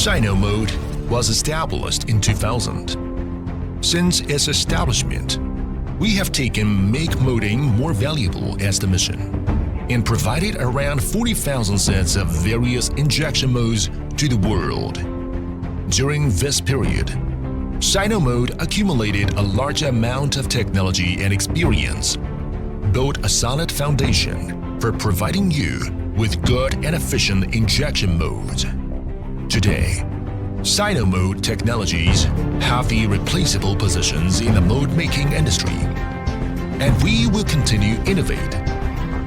Sino Mold was established in 2000. Since its establishment, we have taken make molding more valuable as the mission and provided around 40,000 sets of various injection molds to the world. During this period, Sino Mold accumulated a large amount of technology and experience, built a solid foundation for providing you with good and efficient injection molds. Today, Sino Mold technologies have irreplaceable positions in the mold-making industry, and we will continue to innovate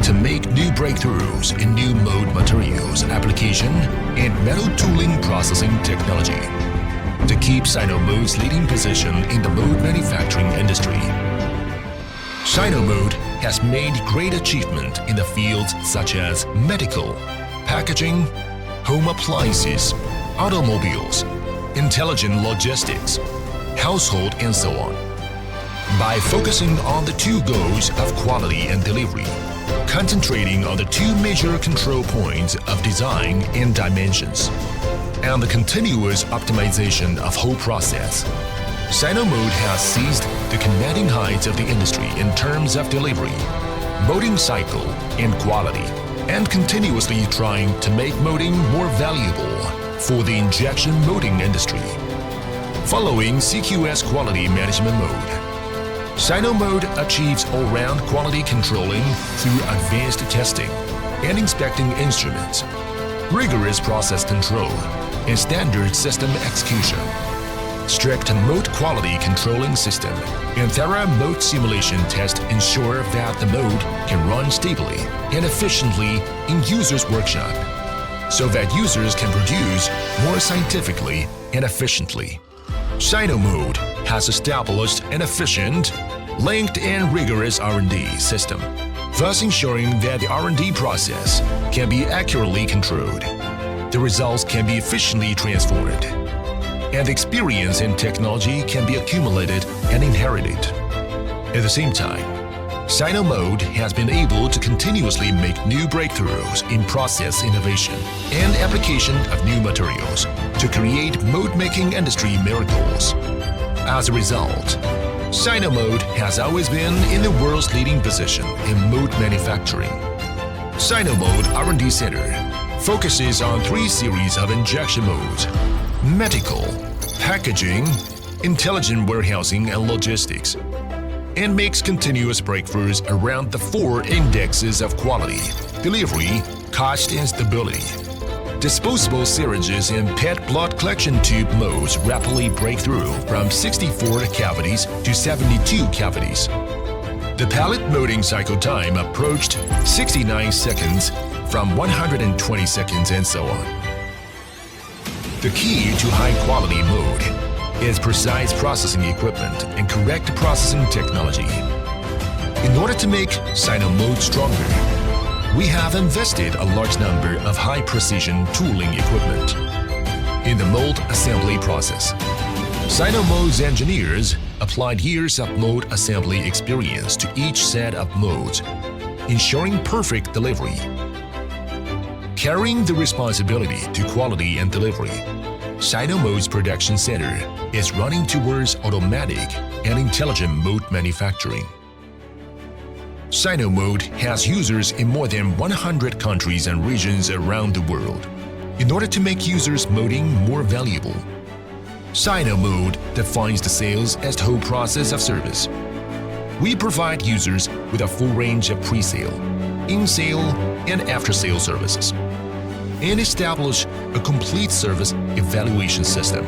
to make new breakthroughs in new mold materials application and metal tooling processing technology to keep Sino Mold's leading position in the mold manufacturing industry. Sino Mold has made great achievement in the fields such as medical, packaging, home appliances, automobiles, intelligent logistics, household, and so on. By focusing on the two goals of quality and delivery, concentrating on the two major control points of design and dimensions, and the continuous optimization of whole process, Sino Mold has seized the commanding heights of the industry in terms of delivery, molding cycle, and quality, and continuously trying to make molding more valuable for the injection molding industry. Following CQS quality management mode, Sino Mold achieves all-round quality controlling through advanced testing and inspecting instruments, rigorous process control, and standard system execution. Strict mold quality controlling system and thorough mold simulation test ensure that the mold can run stably and efficiently in users' workshop, so that users can produce more scientifically and efficiently. Sino Mold has established an efficient, linked and rigorous R&D system, thus ensuring that the R&D process can be accurately controlled, the results can be efficiently transformed, and experience in technology can be accumulated and inherited. At the same time, Sino Mold has been able to continuously make new breakthroughs in process innovation and application of new materials to create mold-making industry miracles. As a result, Sino Mold has always been in the world's leading position in mold manufacturing. Sino Mold R&D Center focuses on 3 series of injection molds: medical, packaging, intelligent warehousing and logistics, and makes continuous breakthroughs around the 4 indexes of quality, delivery, cost, and stability. Disposable syringes and PET blood collection tube molds rapidly break through from 64 cavities to 72 cavities. The pallet molding cycle time approached 69 seconds from 120 seconds, and so on. The key to high-quality mold is precise processing equipment and correct processing technology. In order to make Sino Mold stronger, we have invested a large number of high-precision tooling equipment in the mold assembly process. Sino Mold's engineers applied years of mold assembly experience to each set of molds, ensuring perfect delivery. Carrying the responsibility to quality and delivery, Sino Mold's production center is running towards automatic and intelligent mold manufacturing. Sino Mold has users in more than 100 countries and regions around the world. In order to make users' molding more valuable, Sino Mold defines the sales as the whole process of service. We provide users with a full range of pre-sale, in-sale, and after-sale services, and establish a complete service evaluation system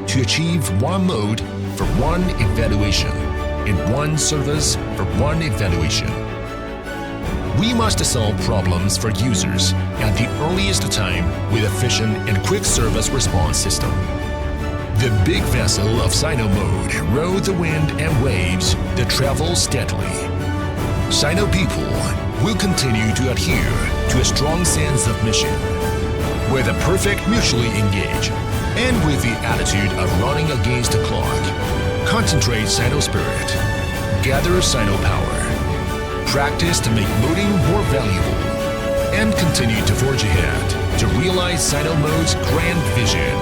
to achieve one mold for one evaluation and one service for one evaluation. We must solve problems for users at the earliest time with efficient and quick service response system. The big vessel of Sino Mold rode the wind and waves that travel steadily. Sino people will continue to adhere to a strong sense of mission, with a perfect mutually engage, and with the attitude of running against the clock. Concentrate Sino spirit, gather Sino power, practice to make molding more valuable, and continue to forge ahead to realize Sino Mold's grand vision.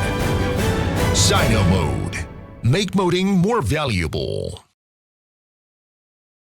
Sino Mold. Make molding more valuable.